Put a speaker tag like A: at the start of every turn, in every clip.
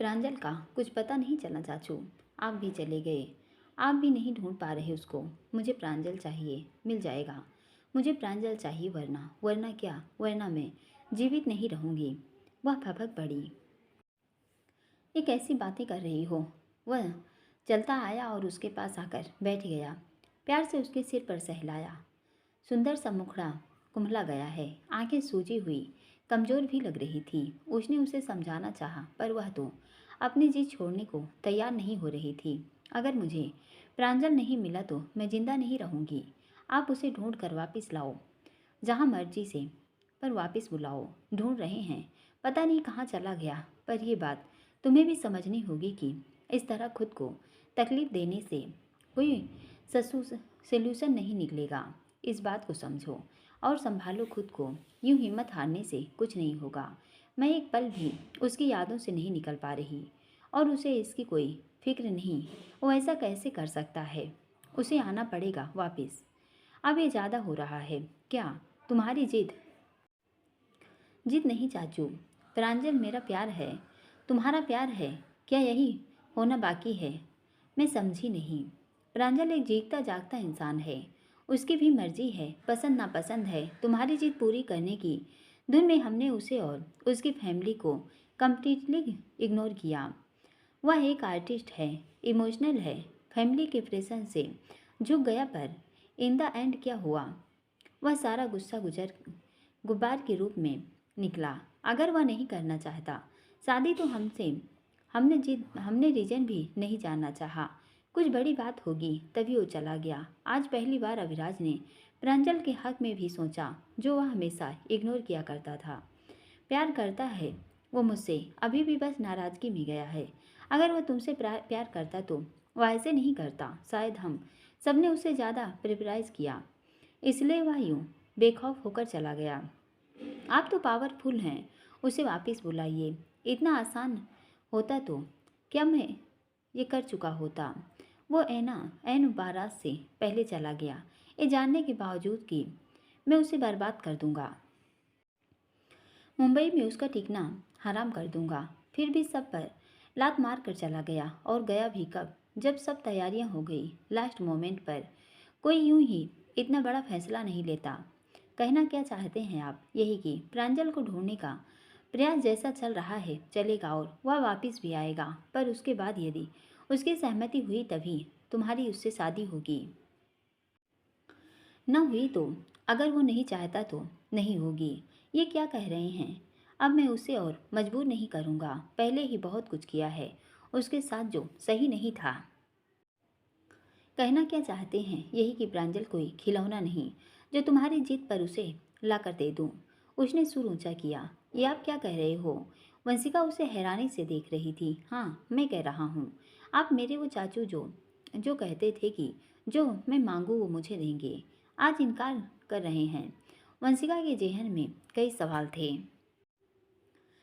A: प्रांजल का कुछ पता नहीं चला चाचू। आप भी चले गए। आप भी नहीं ढूंढ पा रहे उसको। मुझे प्रांजल चाहिए, मिल जाएगा। मुझे प्रांजल चाहिए, वरना वरना क्या, वरना मैं जीवित नहीं रहूंगी। वह फपक पड़ी। ये कैसी बातें कर रही हो। वह चलता आया और उसके पास आकर बैठ गया। प्यार से उसके सिर पर सहलाया। सुंदर सा मुखड़ा कुम्हला गया है, आंखें सूजी हुई, कमजोर भी लग रही थी। उसने उसे समझाना चाहा, पर वह तो अपनी जीत छोड़ने को तैयार नहीं हो रही थी। अगर मुझे प्रांजल नहीं मिला तो मैं जिंदा नहीं रहूंगी। आप उसे ढूंढ कर वापस लाओ, जहाँ मर्जी से, पर वापस बुलाओ। ढूंढ रहे हैं, पता नहीं कहाँ चला गया। पर यह बात तुम्हें भी समझनी होगी कि इस तरह खुद को तकलीफ देने से कोई सोल्यूशन नहीं निकलेगा। इस बात को समझो और संभालो खुद को। यूं हिम्मत हारने से कुछ नहीं होगा। मैं एक पल भी उसकी यादों से नहीं निकल पा रही, और उसे इसकी कोई फिक्र नहीं। वो ऐसा कैसे कर सकता है। उसे आना पड़ेगा वापस। अब ये ज़्यादा हो रहा है। क्या तुम्हारी जिद? जिद नहीं चाचू, प्रांजल मेरा प्यार है। तुम्हारा प्यार है क्या? यही होना बाकी है। मैं समझी नहीं। प्रांजल एक जीता जागता इंसान है। उसकी भी मर्जी है, पसंद नापसंद है। तुम्हारी जिद पूरी करने की धुन में हमने उसे और उसकी फैमिली को कम्प्लीटली इग्नोर किया। वह एक आर्टिस्ट है, इमोशनल है, फैमिली के प्रेशर से झुक गया। पर इन द एंड क्या हुआ? वह सारा गुस्सा गुब्बार के रूप में निकला। अगर वह नहीं करना चाहता शादी तो हमने रीजन भी नहीं जानना चाहा। कुछ बड़ी बात होगी तभी वो चला गया। आज पहली बार अविराज ने प्रांजल के हक में भी सोचा, जो वह हमेशा इग्नोर किया करता था। प्यार करता है वो मुझसे, अभी भी बस नाराज़गी में गया है। अगर वो तुमसे प्यार करता तो वह ऐसे नहीं करता। शायद हम सबने उसे ज़्यादा प्रेशराइज किया, इसलिए वह यूँ बेखौफ होकर चला गया। आप तो पावरफुल हैं, उसे वापस बुलाइए। इतना आसान होता तो क्या मैं ये कर चुका होता। वो ऐन बारात से पहले चला गया, ये जानने के बावजूद कि मैं उसे बर्बाद कर दूंगा। मुंबई में उसका टिकना हराम कर दूंगा। फिर भी सब पर लात मार कर चला गया, और गया भी कब? जब सब तैयारियां हो गई। लास्ट मोमेंट पर कोई यूं ही इतना बड़ा फैसला नहीं लेता। कहना क्या चाहते हैं आप? यही कि प्रांजल को ढूंढने का प्रयास जैसा चल रहा है चलेगा, और वह वापस भी आएगा। पर उसके बाद यदि उसकी सहमति हुई तभी तुम्हारी उससे शादी होगी। न हुई तो? अगर वो नहीं चाहता तो नहीं होगी। ये क्या कह रहे हैं? अब मैं उसे और मजबूर नहीं करूँगा। पहले ही बहुत कुछ किया है उसके साथ जो सही नहीं था। कहना क्या चाहते हैं? यही कि प्रांजल कोई खिलौना नहीं जो तुम्हारी जिद पर उसे ला कर दे दूँ। उसने सुर ऊंचा किया। ये आप क्या कह रहे हो? वंशिका उसे हैरानी से देख रही थी। हाँ, मैं कह रहा हूँ। आप मेरे वो चाचू जो जो कहते थे कि जो मैं मांगू वो मुझे देंगे, आज इनकार कर रहे हैं। वंशिका के जेहन में कई सवाल थे।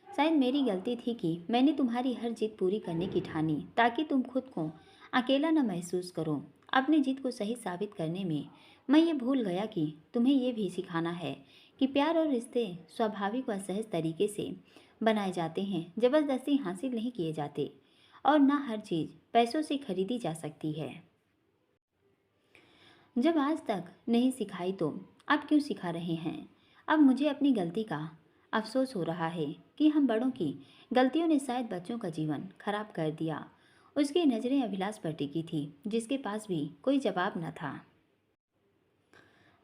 A: शायद मेरी गलती थी कि मैंने तुम्हारी हर जिद पूरी करने की ठानी, ताकि तुम खुद को अकेला न महसूस करो। अपनी जिद को सही साबित करने में मैं ये भूल गया कि तुम्हें ये भी सिखाना है कि प्यार और रिश्ते स्वाभाविक व सहज तरीके से बनाए जाते हैं, ज़बरदस्ती हासिल नहीं किए जाते। और ना हर चीज़ पैसों से खरीदी जा सकती है। जब आज तक नहीं सिखाई तो अब क्यों सिखा रहे हैं? अब मुझे अपनी गलती का अफसोस हो रहा है कि हम बड़ों की गलतियों ने शायद बच्चों का जीवन खराब कर दिया। उसकी नज़रें अभिलाष पर टिकी थी, जिसके पास भी कोई जवाब न था।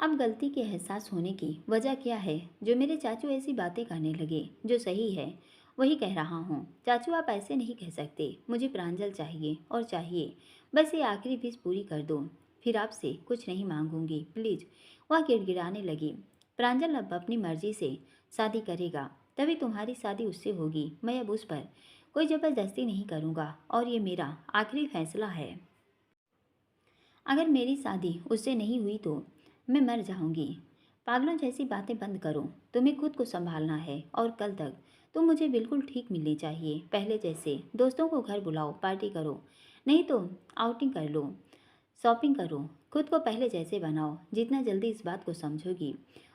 A: अब गलती के एहसास होने की वजह क्या है जो मेरे चाचू ऐसी बातें करने लगे? जो सही है वही कह रहा हूँ। चाचू, आप ऐसे नहीं कह सकते। मुझे प्रांजल चाहिए, और चाहिए। बस ये आखिरी विश पूरी कर दो, फिर आपसे कुछ नहीं मांगूंगी, प्लीज़। वह गिड़गिड़ाने लगी। प्रांजल अब अपनी मर्जी से शादी करेगा, तभी तुम्हारी शादी उससे होगी। मैं अब उस पर कोई ज़बरदस्ती नहीं करूँगा, और ये मेरा आखिरी फैसला है। अगर मेरी शादी उससे नहीं हुई तो मैं मर जाऊंगी। पागलों जैसी बातें बंद करो। तुम्हें खुद को संभालना है, और कल तक तुम मुझे बिल्कुल ठीक मिलनी चाहिए, पहले जैसे। दोस्तों को घर बुलाओ, पार्टी करो, नहीं तो आउटिंग कर लो, शॉपिंग करो। खुद को पहले जैसे बनाओ। जितना जल्दी इस बात को समझोगी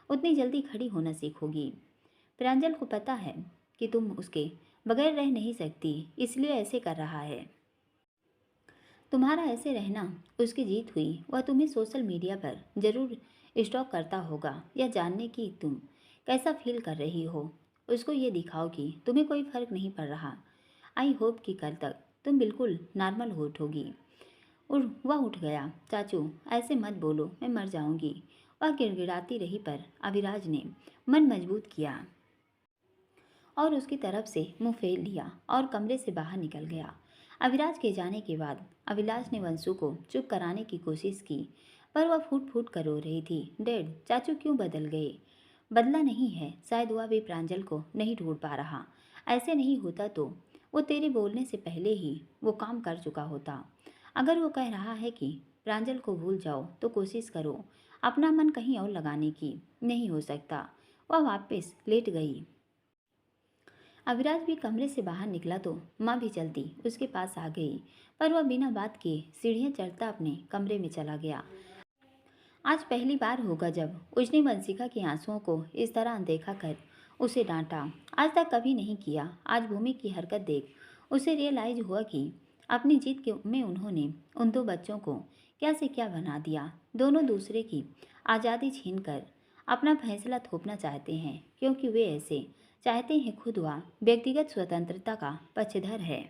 A: उतनी जल्दी खड़ी होना सीखोगी। प्रांजल को पता है कि तुम उसके बगैर रह नहीं सकती, इसलिए ऐसे कर रहा है। तुम्हारा ऐसे रहना उसकी जीत हुई। वह तुम्हें सोशल मीडिया पर जरूर स्टॉक करता होगा, यह जानने की तुम कैसा फील कर रही हो। उसको ये दिखाओ कि तुम्हें कोई फर्क नहीं पड़ रहा। आई होप कि कल तक तुम बिल्कुल नॉर्मल हो उठोगी। और वह उठ गया। चाचू ऐसे मत बोलो, मैं मर जाऊंगी। वह गिड़गिड़ाती रही, पर अविराज ने मन मजबूत किया और उसकी तरफ से मुंह फेर लिया और कमरे से बाहर निकल गया। अविराज के जाने के बाद अविनाश ने वंशु को चुप कराने की कोशिश की, पर वह फूट फूट कर रो रही थी। डैड, चाचू क्यों बदल गए? बदला नहीं है, शायद वह भी प्रांजल को नहीं ढूंढ पा रहा। ऐसे नहीं होता तो वो तेरे बोलने से पहले ही वो काम कर चुका होता। अगर वो कह रहा है कि प्रांजल को भूल जाओ तो कोशिश करो अपना मन कहीं और लगाने की। नहीं हो सकता। वह वापस लेट गई। अविराज भी कमरे से बाहर निकला तो माँ भी चलती उसके पास आ गई, पर वह बिना बात किए सीढ़ियाँ चढ़ता अपने कमरे में चला गया। आज पहली बार होगा जब उसने वंशिका के आंसुओं को इस तरह अनदेखा कर उसे डांटा। आज तक कभी नहीं किया। आज भूमि की हरकत देख उसे रियलाइज हुआ कि अपनी जीत के में उन्होंने उन दो बच्चों को क्या से क्या बना दिया। दोनों दूसरे की आज़ादी छीनकर अपना फैसला थोपना चाहते हैं, क्योंकि वे ऐसे चाहते हैं। खुद वह व्यक्तिगत स्वतंत्रता का पक्षधर है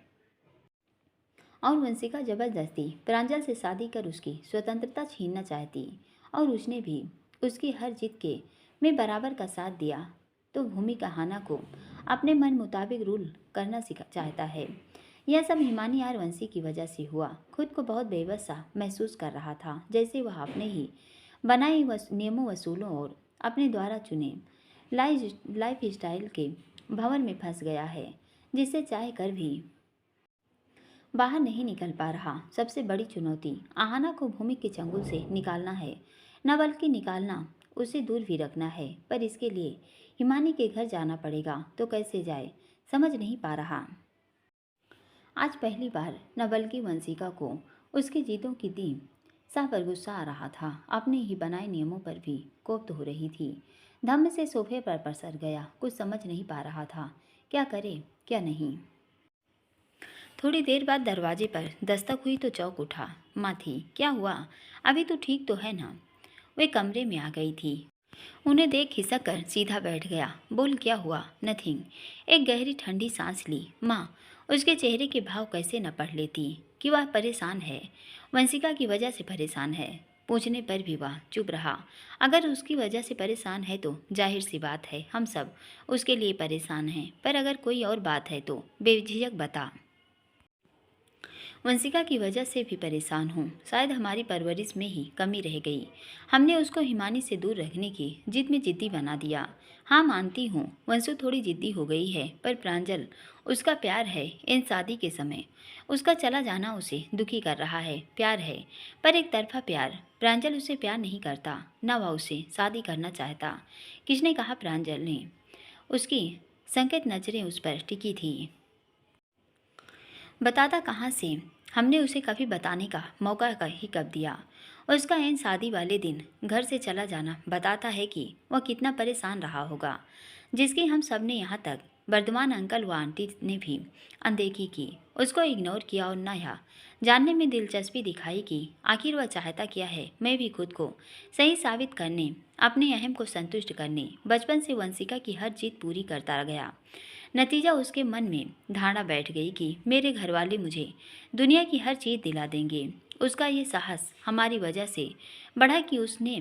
A: और वंशिका जबरदस्ती प्रांजल से शादी कर उसकी स्वतंत्रता छीनना चाहती, और उसने भी उसकी हर जिद के में बराबर का साथ दिया। तो भूमि कहाना को अपने मन मुताबिक रूल करना सिखा चाहता है। यह सब हिमानी और वंशी की वजह से हुआ। खुद को बहुत बेबस सा महसूस कर रहा था, जैसे वह अपने ही बनाए नियमों वसूलों और अपने द्वारा चुने लाइफ स्टाइल के भंवर में फंस गया है, जिससे चाह कर भी बाहर नहीं निकल पा रहा। सबसे बड़ी चुनौती आहाना को भूमि के चंगुल से निकालना है, न बल्कि निकालना, उसे दूर भी रखना है। पर इसके लिए हिमानी के घर जाना पड़ेगा। तो कैसे जाए समझ नहीं पा रहा। आज पहली बार न बल्कि वंशिका को उसकी जीतों की दी साह पर गुस्सा आ रहा था। अपने ही बनाए नियमों पर भी कोफ्त हो रही थी। धम्म से सोफे पर पसर गया। कुछ समझ नहीं पा रहा था, क्या करे क्या नहीं। थोड़ी देर बाद दरवाजे पर दस्तक हुई तो चौंक उठा। माँ थी। क्या हुआ? अभी तो ठीक तो है ना? वे कमरे में आ गई थी। उन्हें देख खिसक कर सीधा बैठ गया। बोल, क्या हुआ? नथिंग। एक गहरी ठंडी सांस ली। माँ, उसके चेहरे के भाव कैसे न पढ़ लेती कि वह परेशान है, वंशिका की वजह से परेशान है। पूछने पर भी वह चुप रहा। अगर उसकी वजह से परेशान है तो जाहिर सी बात है हम सब उसके लिए परेशान हैं, पर अगर कोई और बात है तो बेझिझक बता। वंशिका की वजह से भी परेशान हूँ। शायद हमारी परवरिश में ही कमी रह गई। हमने उसको हिमानी से दूर रखने की जिद में जिद्दी बना दिया। हाँ मानती हूँ, वंशु थोड़ी जिद्दी हो गई है, पर प्रांजल उसका प्यार है। इन शादी के समय उसका चला जाना उसे दुखी कर रहा है। प्यार है, पर एक तरफा प्यार। प्रांजल उसे प्यार नहीं करता, न वह उसे शादी करना चाहता। किसने कहा? प्रांजल ने। उसकी संकेत नजरें उस पर टिकी थी। बताता कहाँ से? हमने उसे कभी बताने का मौका ही कब दिया? उसका ऐन शादी वाले दिन घर से चला जाना बताता है कि वह कितना परेशान रहा होगा, जिसकी हम सब ने यहाँ तक वर्धमान अंकल व आंटी ने भी अनदेखी की। उसको इग्नोर किया और न यह जानने में दिलचस्पी दिखाई कि आखिर वह चाहता क्या है। मैं भी खुद को सही साबित करने, अपने अहम को संतुष्ट करने बचपन से वंशिका की हर जीत पूरी करता गया। नतीजा उसके मन में धारणा बैठ गई कि मेरे घरवाले मुझे दुनिया की हर चीज़ दिला देंगे। उसका ये साहस हमारी वजह से बढ़ा कि उसने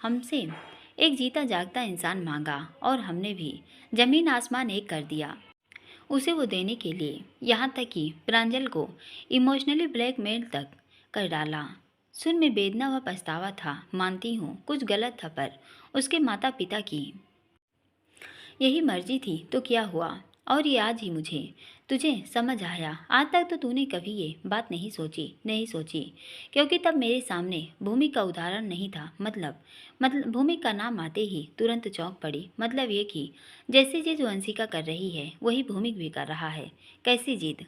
A: हमसे एक जीता जागता इंसान मांगा, और हमने भी जमीन आसमान एक कर दिया उसे वो देने के लिए। यहाँ तक कि प्रांजल को इमोशनली ब्लैकमेल तक कर डाला। सुन में वेदना व पछतावा था। मानती हूँ कुछ गलत था, पर उसके माता पिता की यही मर्जी थी तो क्या हुआ? और ये आज ही मुझे तुझे समझ आया। आज तक तो तूने कभी ये बात नहीं सोची, क्योंकि तब मेरे सामने भूमि का उदाहरण नहीं था। मतलब भूमि का नाम आते ही तुरंत चौंक पड़ी। मतलब ये कि जैसी चीज़ वंशिका कर रही है वही भूमि भी कर रहा है। कैसी जिद?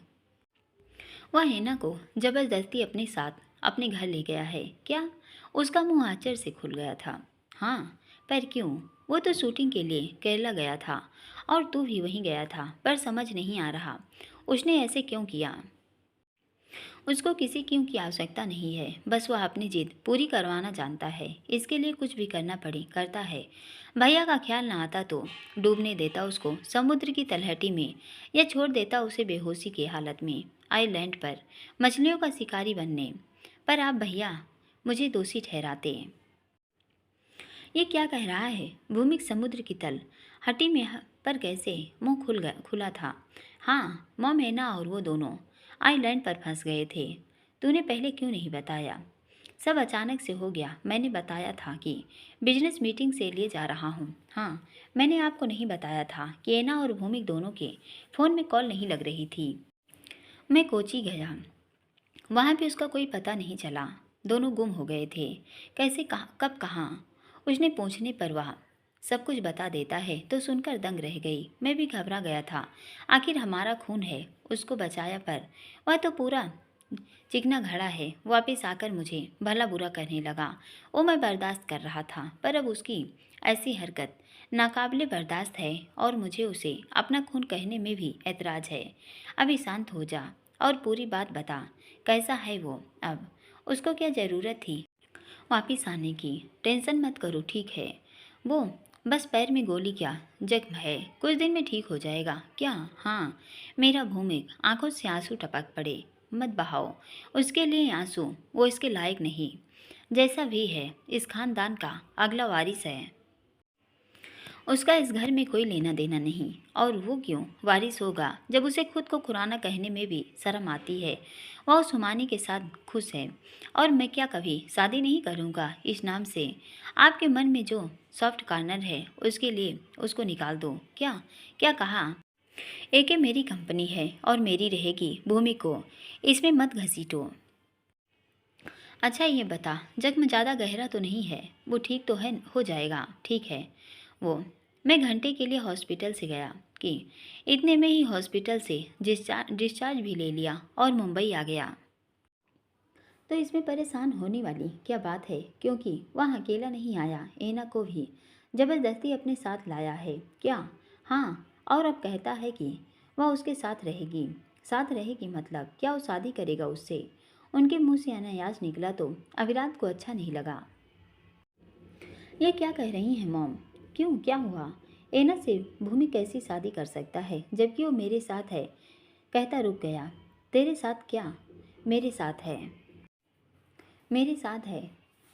A: वह हेना को जबरदस्ती अपने साथ अपने घर ले गया है क्या? उसका मुंह आश्चर्य से खुल गया था। हाँ, पर क्यों? वो तो शूटिंग के लिए केरला गया था और तू भी वहीं गया था, पर समझ नहीं आ रहा उसने ऐसे क्यों किया। उसको किसी क्यों की आवश्यकता नहीं है, बस वह अपनी जिद पूरी करवाना जानता है। इसके लिए कुछ भी करना पड़े करता है। भैया का ख्याल ना आता तो डूबने देता उसको समुद्र की तलहटी में, या छोड़ देता उसे बेहोशी की हालत में आइलैंड पर मछलियों का शिकारी बनने। पर आप भैया मुझे दोषी ठहराते। ये क्या कह रहा है? भूमिक समुद्र की तल हटी में पर कैसे मुंह खुला था। हाँ, मॉम एना और वो दोनों आइलैंड पर फंस गए थे। तूने पहले क्यों नहीं बताया? सब अचानक से हो गया। मैंने बताया था कि बिजनेस मीटिंग से लिए जा रहा हूँ। हाँ, मैंने आपको नहीं बताया था कि एना और भूमिक दोनों के फ़ोन में कॉल नहीं लग रही थी। मैं कोची गया, वहाँ भी उसका कोई पता नहीं चला। दोनों गुम हो गए थे। कैसे, कहाँ, कब, कहाँ? उसने पूछने पर वह सब कुछ बता देता है तो सुनकर दंग रह गई। मैं भी घबरा गया था। आखिर हमारा खून है, उसको बचाया, पर वह तो पूरा चिकना घड़ा है। वापस आकर मुझे भला बुरा करने लगा। वो मैं बर्दाश्त कर रहा था, पर अब उसकी ऐसी हरकत नाकाबिले बर्दाश्त है और मुझे उसे अपना खून कहने में भी ऐतराज़ है। अभी शांत हो जा और पूरी बात बता। कैसा है वो अब? उसको क्या ज़रूरत थी वापिस आने की? टेंशन मत करो, ठीक है वो। बस पैर में गोली क्या जख्म है, कुछ दिन में ठीक हो जाएगा। क्या? हाँ। मेरा भूमिक आंखों से आंसू टपक पड़े। मत बहाओ उसके लिए आंसू, वो इसके लायक नहीं। जैसा भी है इस खानदान का अगला वारिस है। उसका इस घर में कोई लेना देना नहीं। और वो क्यों वारिस होगा जब उसे खुद को खुराना कहने में भी शर्म आती है। वह उस हुमानी के साथ खुश है और मैं क्या कभी शादी नहीं करूँगा इस नाम से? आपके मन में जो सॉफ्ट कॉर्नर है उसके लिए उसको निकाल दो। क्या? क्या कहा? एके मेरी कंपनी है और मेरी रहेगी। भूमि को इसमें मत घसीटो। अच्छा ये बता, जख्म ज़्यादा गहरा तो नहीं है? वो ठीक तो है, हो जाएगा। ठीक है वो। मैं घंटे के लिए हॉस्पिटल से गया कि इतने में ही हॉस्पिटल से डिस्चार्ज भी ले लिया और मुंबई आ गया। तो इसमें परेशान होने वाली क्या बात है, क्योंकि वह अकेला नहीं आया, एना को भी ज़बरदस्ती अपने साथ लाया है। क्या? हाँ, और अब कहता है कि वह उसके साथ रहेगी। साथ रहेगी मतलब क्या वो शादी करेगा उससे? उनके मुंह से अनायास निकला तो अविरात को अच्छा नहीं लगा। ये क्या कह रही हैं मॉम? क्यों, क्या हुआ? एना से भूमि कैसी शादी कर सकता है जबकि वो मेरे साथ है? कहता रुक गया। तेरे साथ क्या? मेरे साथ है। मेरे साथ है?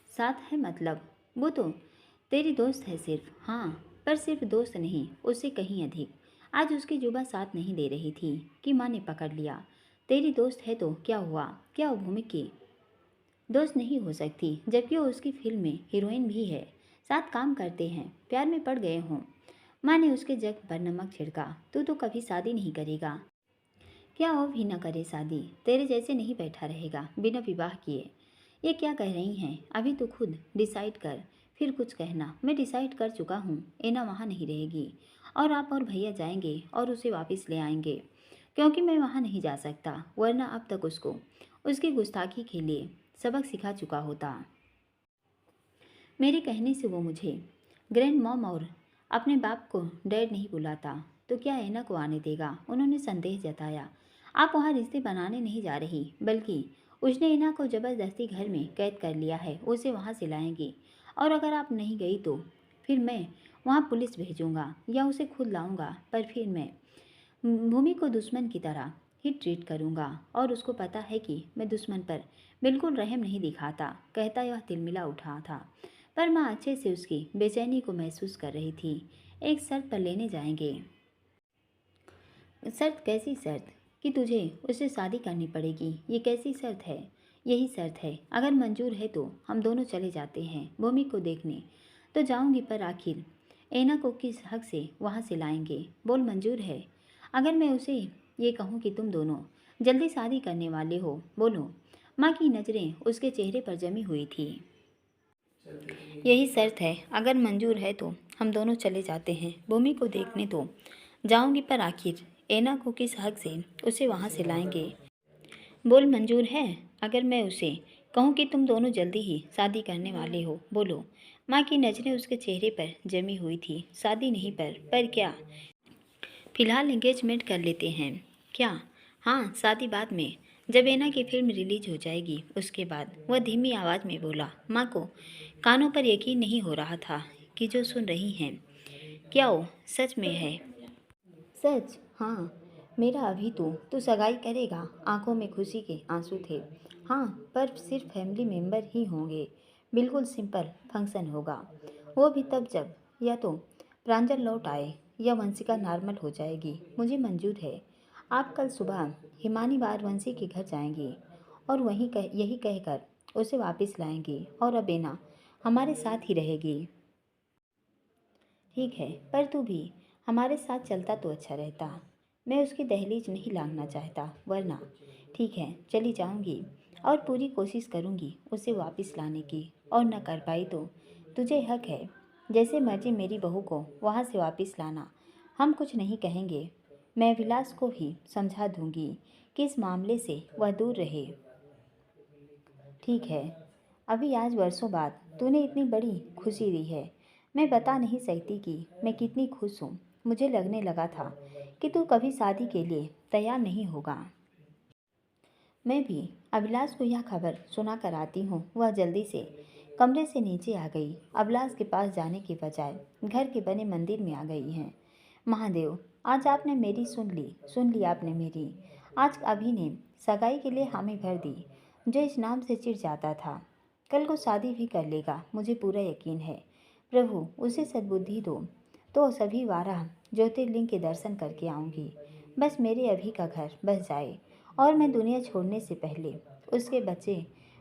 A: साथ है मतलब? वो तो तेरी दोस्त है सिर्फ। हाँ, पर सिर्फ दोस्त नहीं, उससे कहीं अधिक। आज उसकी जुबां साथ नहीं दे रही थी कि माँ ने पकड़ लिया। तेरी दोस्त है तो क्या हुआ? क्या वो भूमि की दोस्त नहीं हो सकती जबकि वो उसकी फिल्म में हीरोइन भी है? साथ काम करते हैं, प्यार में पड़ गए हों। माँ ने उसके जख्म पर नमक छिड़का। तू तो कभी शादी नहीं करेगा। क्या वो भी न करे शादी? तेरे जैसे नहीं बैठा रहेगा बिना विवाह किए। ये क्या कह रही हैं? अभी तो खुद डिसाइड कर, फिर कुछ कहना। मैं डिसाइड कर चुका हूँ, एना वहाँ नहीं रहेगी और आप और भैया जाएंगे और उसे वापस ले आएंगे, क्योंकि मैं वहाँ नहीं जा सकता, वरना अब तक उसको उसकी गुस्ताखी के लिए सबक सिखा चुका होता। मेरे कहने से वो मुझे ग्रैंड मॉम और अपने बाप को डैड नहीं बुलाता तो क्या एना को आने देगा? उन्होंने संदेह जताया। आप वहाँ रिश्ते बनाने नहीं जा रही, बल्कि उसने एना को ज़बरदस्ती घर में कैद कर लिया है। उसे वहाँ से लाएंगी और अगर आप नहीं गई तो फिर मैं वहाँ पुलिस भेजूँगा या उसे खुद लाऊँगा। पर फिर मैं भूमि को दुश्मन की तरह ही ट्रीट करूँगा और उसको पता है कि मैं दुश्मन पर बिल्कुल रहम नहीं दिखाता। कहता यह तिलमिला उठा था, पर माँ अच्छे से उसकी बेचैनी को महसूस कर रही थी। एक शर्त पर लेने जाएंगे। शर्त? कैसी शर्त? कि तुझे उससे शादी करनी पड़ेगी। ये कैसी शर्त है? यही शर्त है। अगर मंजूर है तो हम दोनों चले जाते हैं भूमि को देखने। तो जाऊंगी, पर आखिर एना को किस हक से वहाँ से लाएंगे? बोल, मंजूर है? अगर मैं उसे ये कहूँ कि तुम दोनों जल्दी शादी करने वाले हो, बोलो। माँ की नज़रें उसके चेहरे पर जमी हुई थी। यही शर्त है। अगर मंजूर है तो हम दोनों चले जाते हैं भूमि को देखने। तो जाऊंगी, पर आखिर एना को किस हक से उसे वहाँ से लाएंगे? बोल, मंजूर है? अगर मैं उसे कहूँ कि तुम दोनों जल्दी ही शादी करने वाले हो, बोलो। माँ की नज़रें उसके चेहरे पर जमी हुई थी। शादी नहीं, पर क्या? फ़िलहाल एंगेजमेंट कर लेते हैं क्या? हाँ, शादी बाद में, जब एना की फिल्म रिलीज हो जाएगी उसके बाद। वह धीमी आवाज़ में बोला। माँ को कानों पर यकीन नहीं हो रहा था कि जो सुन रही हैं क्या वो सच में है। सच? हाँ, मेरा अभी तू सगाई करेगा? आंखों में खुशी के आंसू थे। हाँ, पर सिर्फ फैमिली मेंबर ही होंगे। बिल्कुल सिंपल फंक्शन होगा। वो भी तब जब या तो प्रांजल लौट आए या वंशिका नॉर्मल हो जाएगी। मुझे मंजूर है। आप कल सुबह हिमानी वारवंशी के घर जाएंगी और यही कहकर उसे वापस लाएंगी और अबेना हमारे साथ ही रहेगी। ठीक है, पर तू भी हमारे साथ चलता तो अच्छा रहता। मैं उसकी दहलीज नहीं लांघना चाहता, वरना। ठीक है, चली जाऊंगी और पूरी कोशिश करूंगी उसे वापस लाने की। और न कर पाई तो तुझे हक है जैसे मर्जी मेरी बहू को वहाँ से वापस लाना। हम कुछ नहीं कहेंगे। मैं विलास को भी समझा दूंगी कि इस मामले से वह दूर रहे। ठीक है, अभी आज वर्षों बाद तूने इतनी बड़ी खुशी दी है। मैं बता नहीं सकती कि मैं कितनी खुश हूँ। मुझे लगने लगा था कि तू कभी शादी के लिए तैयार नहीं होगा। मैं भी अभिलाष को यह खबर सुना कर आती हूँ। वह जल्दी से कमरे से नीचे आ गई। अभिलाष के पास जाने के बजाय घर के बने मंदिर में आ गई हैं। महादेव, आज आपने मेरी सुन ली आपने मेरी। आज अभी ने सगाई के लिए हामी भर दी। जो इस नाम से चिढ़ जाता था, कल को शादी भी कर लेगा, मुझे पूरा यकीन है। प्रभु उसे सद्बुद्धि दो। तो सभी 12 ज्योतिर्लिंग के दर्शन करके आऊँगी। बस मेरे अभी का घर बस जाए और मैं दुनिया छोड़ने से पहले उसके बच्चे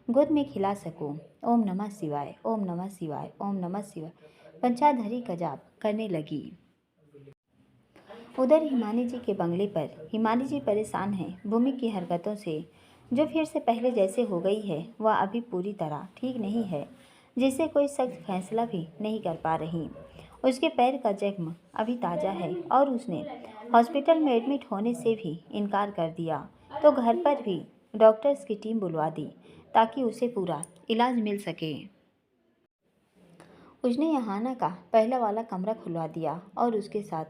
A: गोद में खिला सकूं। ओम नमः शिवाय, ओम नमः शिवाय, ओम नमः शिवाय पंचाधरी का जाप करने लगी। उधर हिमानी जी के बंगले पर हिमानी जी परेशान हैं भूमि की हरकतों से, जो फिर से पहले जैसे हो गई है। वह अभी पूरी तरह ठीक नहीं है, जिससे कोई सख्त फैसला भी नहीं कर पा रही। उसके पैर का जख्म अभी ताज़ा है और उसने हॉस्पिटल में एडमिट होने से भी इनकार कर दिया, तो घर पर भी डॉक्टर्स की टीम बुलवा दी ताकि उसे पूरा इलाज मिल सके। उसने यहाना का पहला वाला कमरा खुलवा दिया और उसके साथ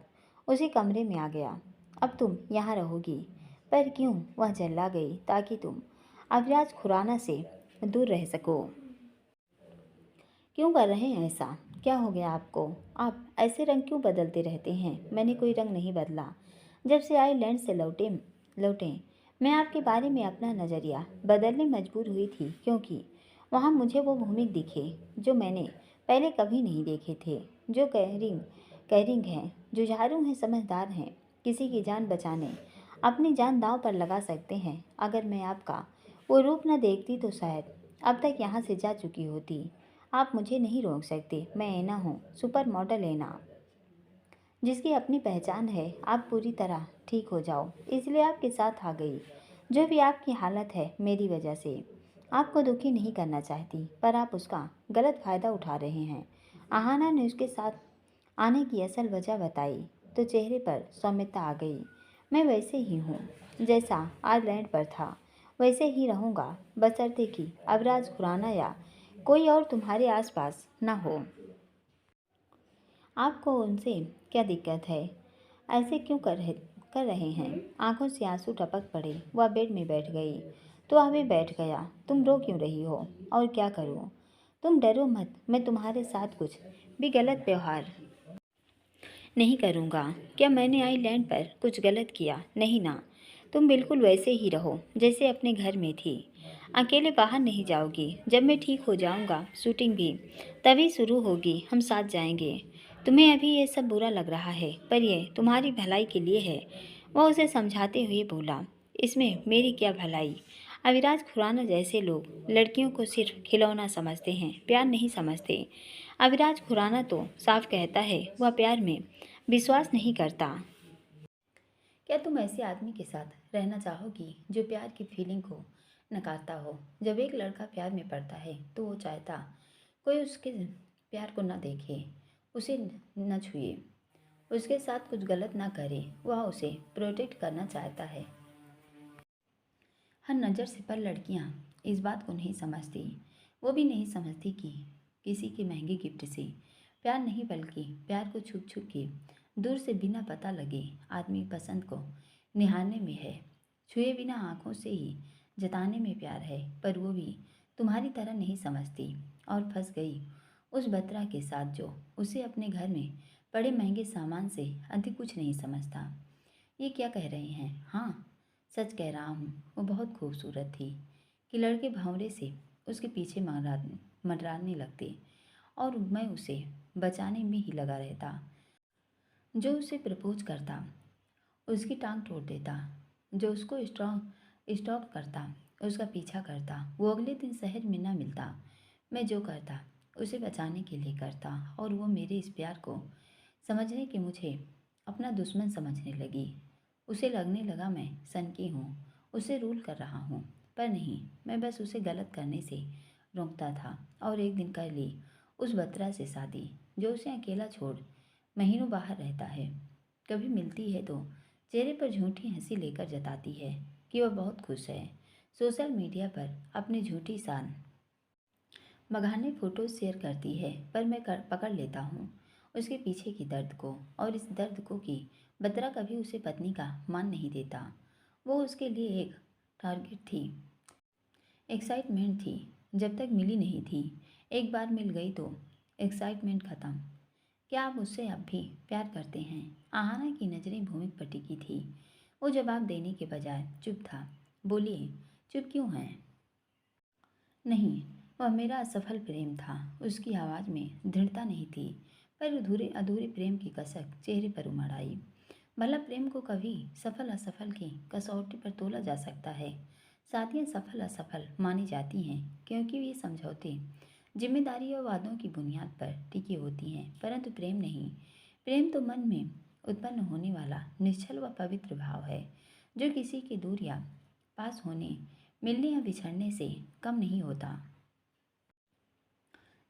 A: उसी कमरे में आ गया। अब तुम यहाँ रहोगी। पर क्यों? वह चिल्ला गई। ताकि तुम अविराज खुराना से दूर रह सको। क्यों कर रहे हैं ऐसा? क्या हो गया आपको? आप ऐसे रंग क्यों बदलते रहते हैं? मैंने कोई रंग नहीं बदला। जब से आइलैंड से लौटे मैं आपके बारे में अपना नज़रिया बदलने मजबूर हुई थी, क्योंकि वहाँ मुझे वो भूमिक दिखे जो मैंने पहले कभी नहीं देखे थे। जो कैरिंग हैं, जुझारू हैं, समझदार हैं, किसी की जान बचाने अपनी जान दांव पर लगा सकते हैं। अगर मैं आपका वो रूप न देखती तो शायद अब तक यहाँ से जा चुकी होती। आप मुझे नहीं रोक सकते। मैं ऐना हूँ, सुपर मॉडल ऐना, जिसकी अपनी पहचान है। आप पूरी तरह ठीक हो जाओ, इसलिए आपके साथ आ गई। जो भी आपकी हालत है मेरी वजह से। आपको दुखी नहीं करना चाहती, पर आप उसका गलत फ़ायदा उठा रहे हैं। आहाना ने उसके साथ आने की असल वजह बताई तो चेहरे पर सौम्यता आ गई। मैं वैसे ही हूँ जैसा आयरलैंड पर था, वैसे ही रहूँगा, बशर्ते कि अवराज खुराना या कोई और तुम्हारे आसपास न हो। आपको उनसे क्या दिक्कत है? ऐसे क्यों कर रहे हैं? आंखों से आंसू टपक पड़े। वह बेड में बैठ गई तो हमें बैठ गया। तुम रो क्यों रही हो? और क्या करूं? तुम डरो मत, मैं तुम्हारे साथ कुछ भी गलत व्यवहार नहीं करूँगा। क्या मैंने आइलैंड पर कुछ गलत किया? नहीं ना। तुम बिल्कुल वैसे ही रहो जैसे अपने घर में थी। अकेले बाहर नहीं जाओगी। जब मैं ठीक हो जाऊँगा, शूटिंग भी तभी शुरू होगी, हम साथ जाएंगे। तुम्हें अभी ये सब बुरा लग रहा है, पर यह तुम्हारी भलाई के लिए है। वह उसे समझाते हुए बोला। इसमें मेरी क्या भलाई? अविराज खुराना जैसे लोग लड़कियों को सिर्फ खिलौना समझते हैं, प्यार नहीं समझते। अविराज खुराना तो साफ कहता है वह प्यार में विश्वास नहीं करता। क्या तुम ऐसे आदमी के साथ रहना चाहोगी जो प्यार की फीलिंग को नकारता हो? जब एक लड़का प्यार में पड़ता है तो वो चाहता कोई उसके प्यार को न देखे, उसे न छुए, उसके साथ कुछ गलत ना करे। वह उसे प्रोटेक्ट करना चाहता है। हर नज़र से पर लड़कियां इस बात को नहीं समझती। वो भी नहीं समझती कि किसी के महंगे गिफ्ट से प्यार नहीं, बल्कि प्यार को छुप छुप के दूर से बिना पता लगे आदमी पसंद को निहारने में है, छुए बिना आंखों से ही जताने में प्यार है, पर वो भी तुम्हारी तरह नहीं समझती और फंस गई उस बत्रा के साथ जो उसे अपने घर में पड़े महंगे सामान से अधिक कुछ नहीं समझता। ये क्या कह रहे हैं? हाँ, सच कह रहा हूँ। वो बहुत खूबसूरत थी कि लड़के भंवरे से उसके पीछे मंडराने लगते और मैं उसे बचाने में ही लगा रहता। जो उसे प्रपोज करता, उसकी टांग तोड़ देता, जो उसको स्टॉक करता, उसका पीछा करता, वो अगले दिन शहर में ना मिलता। मैं जो करता उसे बचाने के लिए करता और वो मेरे इस प्यार को समझने के मुझे अपना दुश्मन समझने लगी। उसे लगने लगा मैं सनकी हूँ, उसे रूल कर रहा हूँ, पर नहीं, मैं बस उसे गलत करने से रोकता था। और एक दिन कर ली उस बत्रा से शादी, जो उसे अकेला छोड़ महीनों बाहर रहता है। कभी मिलती है तो चेहरे पर झूठी हंसी लेकर जताती है कि वह बहुत खुश है। सोशल मीडिया पर अपनी झूठी शान बघाने फ़ोटो शेयर करती है, पर मैं पकड़ लेता हूँ उसके पीछे की दर्द को, और इस दर्द को कि बत्रा कभी उसे पत्नी का मान नहीं देता। वो उसके लिए एक टारगेट थी, एक्साइटमेंट थी, जब तक मिली नहीं थी। एक बार मिल गई तो एक्साइटमेंट ख़त्म। क्या आप उससे अब भी प्यार करते हैं? आहाना की नज़रें भूमि पर टिकी थी। वो जवाब देने के बजाय चुप था। बोलिए, चुप क्यों हैं? नहीं, वह मेरा असफल प्रेम था। उसकी आवाज़ में दृढ़ता नहीं थी, पर अधूरे अधूरे प्रेम की कसक चेहरे पर उमड़ आई। भला प्रेम को कभी सफल असफल की कसौटी पर तोला जा सकता है? शादियाँ सफल असफल मानी जाती हैं क्योंकि ये समझौते, जिम्मेदारी और वादों की बुनियाद पर टिकी होती हैं, परंतु प्रेम नहीं। प्रेम तो मन में उत्पन्न होने वाला निश्चल व पवित्र भाव है, जो किसी की दूर या पास होने, मिलने या बिछड़ने से कम नहीं होता।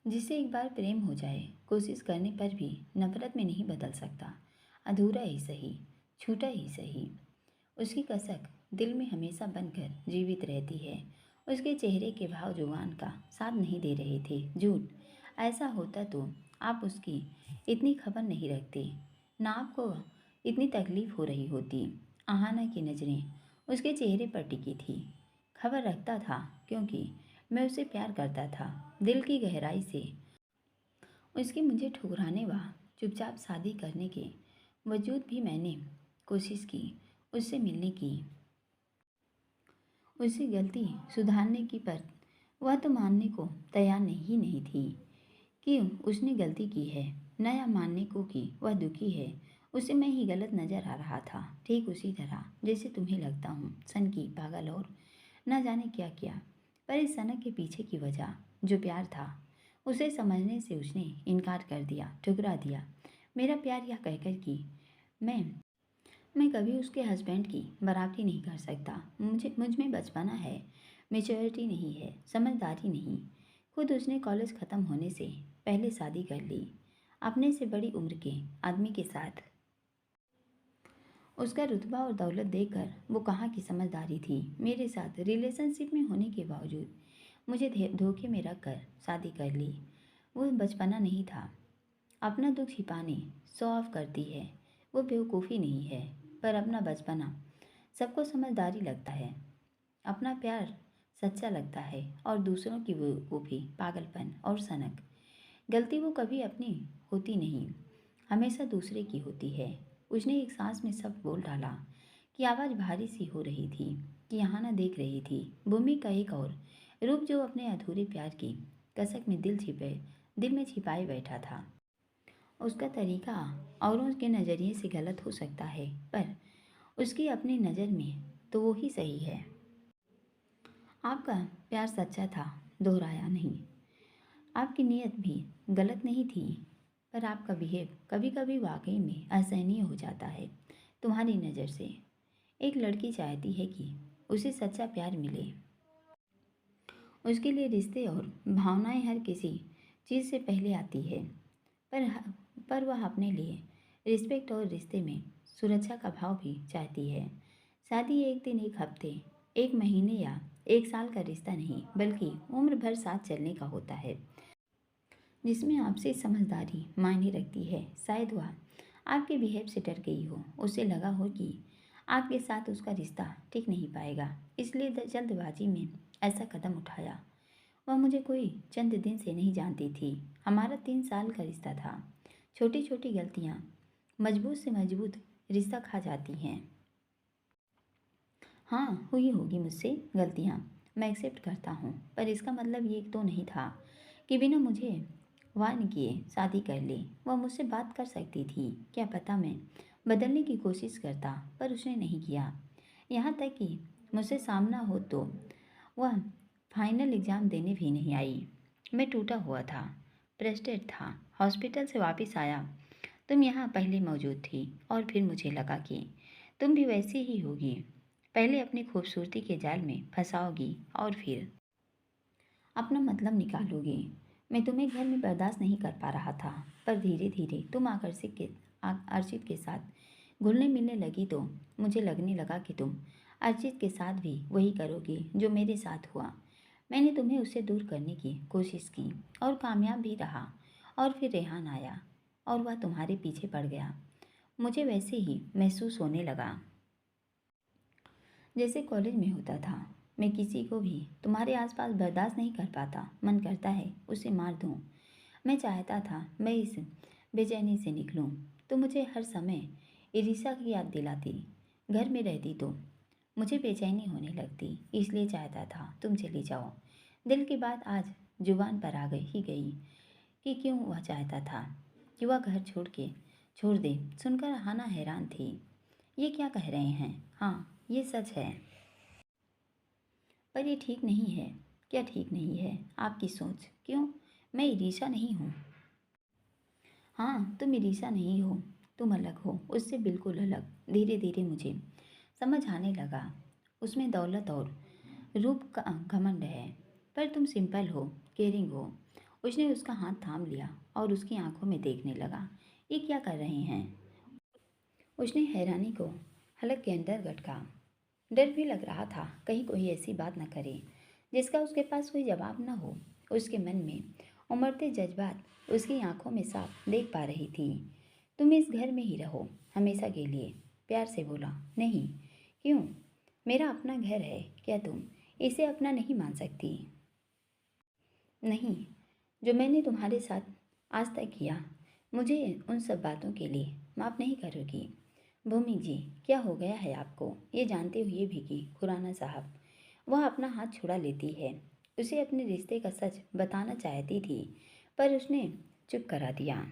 A: जिसे एक बार प्रेम हो जाए, कोशिश करने पर भी नफरत में नहीं बदल सकता। अधूरा ही सही, छूटा ही सही, उसकी कसक दिल में हमेशा बनकर जीवित रहती है। उसके चेहरे के भाव जुबान का साथ नहीं दे रहे थे। झूठ, ऐसा होता तो आप उसकी इतनी खबर नहीं रखते, ना आपको इतनी तकलीफ हो रही होती। आहाना की नज़रें उसके चेहरे पर टिकी थी। खबर रखता था क्योंकि मैं उसे प्यार करता था, दिल की गहराई से। उसकी मुझे ठुकराने व चुपचाप शादी करने के वजूद भी मैंने कोशिश की उससे मिलने की, उसकी गलती सुधारने की, पर वह तो मानने को तैयार नहीं थी कि उसने गलती की है, नया मानने को कि वह दुखी है। उसे मैं ही गलत नज़र आ रहा था, ठीक उसी तरह जैसे तुम्हें लगता हूँ, सनकी, पागल और न जाने क्या क्या। पर इस सनक के पीछे की वजह जो प्यार था, उसे समझने से उसने इनकार कर दिया, ठुकरा दिया। मेरा प्यार यह कहकर कि मैं मैं कभी उसके हस्बैंड की बराबरी नहीं कर सकता। मुझ में बचपना है, मेच्योरिटी नहीं है, समझदारी नहीं। खुद उसने कॉलेज ख़त्म होने से पहले शादी कर ली, अपने से बड़ी उम्र के आदमी के साथ। उसका रुतबा और दौलत देखकर वो कहाँ की समझदारी थी। मेरे साथ रिलेशनशिप में होने के बावजूद मुझे धोखे में रख कर शादी कर ली। वो बचपना नहीं था, अपना दुख छिपाने शो ऑफ करती है। वो बेवकूफ़ी नहीं है, पर अपना बचपना सबको समझदारी लगता है, अपना प्यार सच्चा लगता है, और दूसरों की बेवकूफ़ी पागलपन और सनक। गलती वो कभी अपनी होती नहीं, हमेशा दूसरे की होती है। उसने एक सांस में सब बोल डाला कि आवाज़ भारी सी हो रही थी, कि यहाँ न देख रही थी भूमि का एक और रूप जो अपने अधूरे प्यार की कसक में दिल में छिपाए बैठा था। उसका तरीका औरों के नज़रिए से गलत हो सकता है, पर उसकी अपनी नज़र में तो वो ही सही है। आपका प्यार सच्चा था, दोहराया नहीं। आपकी नीयत भी गलत नहीं थी, पर आपका बिहेव कभी कभी वाकई में असहनीय हो जाता है तुम्हारी नज़र से। एक लड़की चाहती है कि उसे सच्चा प्यार मिले, उसके लिए रिश्ते और भावनाएं हर किसी चीज़ से पहले आती है, पर पर वह अपने लिए रिस्पेक्ट और रिश्ते में सुरक्षा का भाव भी चाहती है। शादी एक दिन, एक हफ्ते, एक महीने या एक साल का रिश्ता नहीं, बल्कि उम्र भर साथ चलने का होता है, जिसमें आपसी समझदारी मायने रखती है। शायद वह आपके बिहेव से डर गई हो। उसे लगा हो कि आपके साथ उसका रिश्ता टिक नहीं पाएगा, इसलिए जल्दबाजी में ऐसा कदम उठाया। वह मुझे कोई चंद दिन से नहीं जानती थी। हमारा 3 साल का रिश्ता था। छोटी छोटी गलतियाँ मजबूत से मजबूत रिश्ता खा जाती हैं। हाँ, हुई होगी मुझसे गलतियाँ, मैं एक्सेप्ट करता हूँ, पर इसका मतलब ये तो नहीं था कि बिना मुझे वार्न किए शादी कर ले। वह मुझसे बात कर सकती थी, क्या पता मैं बदलने की कोशिश करता, पर उसने नहीं किया। यहाँ तक कि मुझसे सामना हो तो वह फाइनल एग्ज़ाम देने भी नहीं आई। मैं टूटा हुआ था, फ्रस्ट्रेट था। हॉस्पिटल से वापस आया, तुम यहाँ पहले मौजूद थी और फिर मुझे लगा कि तुम भी वैसी ही होगी। पहले अपनी खूबसूरती के जाल में फंसाओगी और फिर अपना मतलब निकालोगी। मैं तुम्हें घर में बर्दाश्त नहीं कर पा रहा था, पर धीरे धीरे तुम अर्चित के साथ घुलने मिलने लगी तो मुझे लगने लगा कि तुम अर्चित के साथ भी वही करोगी जो मेरे साथ हुआ। मैंने तुम्हें उससे दूर करने की कोशिश की और कामयाब भी रहा। और फिर रेहान आया और वह तुम्हारे पीछे पड़ गया। मुझे वैसे ही महसूस होने लगा जैसे कॉलेज में होता था। मैं किसी को भी तुम्हारे आसपास बर्दाश्त नहीं कर पाता। मन करता है उसे मार दूं। मैं चाहता था मैं इस बेचैनी से निकलूं। तो मुझे हर समय इरिसा की याद दिलाती। घर में रहती तो मुझे बेचैनी होने लगती, इसलिए चाहता था तुम चली जाओ। दिल की बात आज जुबान पर आ गई कि क्यों वह चाहता था कि वह घर छोड़ दे। सुनकर हाना हैरान थी। ये क्या कह रहे हैं? हाँ, ये सच है, पर ये ठीक नहीं है। क्या ठीक नहीं है? आपकी सोच। क्यों? मैं इरीशा नहीं हूँ। हाँ, तुम इरीशा नहीं हो, तुम अलग हो, उससे बिल्कुल अलग। धीरे धीरे मुझे समझ आने लगा। उसमें दौलत और रूप का घमंड है, पर तुम सिंपल हो, केयरिंग हो। उसने उसका हाथ थाम लिया और उसकी आंखों में देखने लगा। ये क्या कर रहे हैं? उसने हैरानी को हलक के अंदर गटका। डर भी लग रहा था कहीं कोई ऐसी बात न करे जिसका उसके पास कोई जवाब न हो। उसके मन में उमड़ते जज्बात उसकी आंखों में साफ देख पा रही थी। तुम इस घर में ही रहो हमेशा के लिए, प्यार से बोला। नहीं। क्यों? मेरा अपना घर है, क्या तुम इसे अपना नहीं मान सकती? नहीं, जो मैंने तुम्हारे साथ आज तक किया, मुझे उन सब बातों के लिए माफ़ नहीं करोगी। भूमि जी, क्या हो गया है आपको? ये जानते हुए भी कि खुराना साहब वह अपना हाथ छुड़ा लेती है। उसे अपने रिश्ते का सच बताना चाहती थी, पर उसने चुप करा दिया।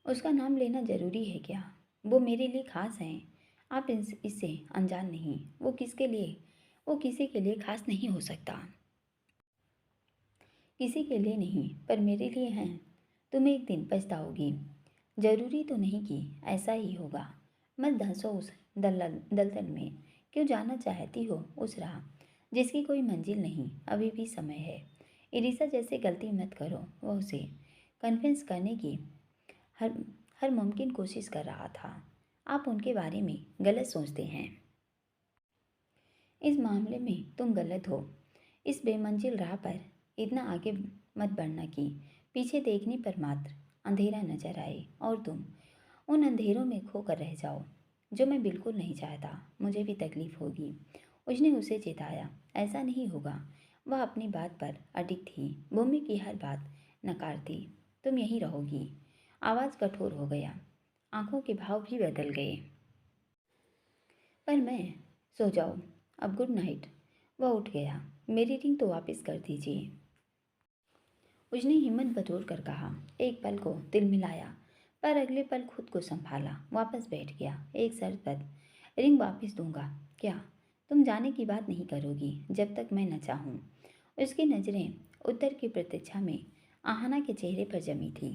A: उसका नाम लेना ज़रूरी है क्या? वो मेरे लिए खास हैं। आप इससे अनजान नहीं। वो किसी के लिए खास नहीं हो सकता। किसी के लिए नहीं, पर मेरे लिए हैं। तुम एक दिन पछताओगी। जरूरी तो नहीं कि ऐसा ही होगा। मत धंसो उस दलदल में। क्यों जाना चाहती हो उस राह जिसकी कोई मंजिल नहीं? अभी भी समय है। इरिसा जैसे गलती मत करो। वह उसे कन्विंस करने की हर हर मुमकिन कोशिश कर रहा था। आप उनके बारे में गलत सोचते हैं। इस मामले में तुम गलत हो। इस बेमंजिल राह पर इतना आगे मत बढ़ना कि पीछे देखने पर मात्र अंधेरा नजर आए और तुम उन अंधेरों में खोकर रह जाओ, जो मैं बिल्कुल नहीं चाहता। मुझे भी तकलीफ होगी। उसने उसे चेताया। ऐसा नहीं होगा। वह अपनी बात पर अडिग थी। भूमि की हर बात नकारती। तुम यहीं रहोगी। आवाज़ कठोर हो गया। आंखों के भाव भी बदल गए। पर मैं सो जाओ अब, गुड नाइट। वह उठ गया। मेरी रिंग तो वापस कर दीजिए, उसने हिम्मत बटोर कर कहा। एक पल को दिल मिलाया, पर अगले पल खुद को संभाला, वापस बैठ गया। एक शर्त पर रिंग वापस दूंगा। क्या? तुम जाने की बात नहीं करोगी जब तक मैं न चाहूँ। उसकी नज़रें उत्तर की प्रतीक्षा में आहना के चेहरे पर जमी थी।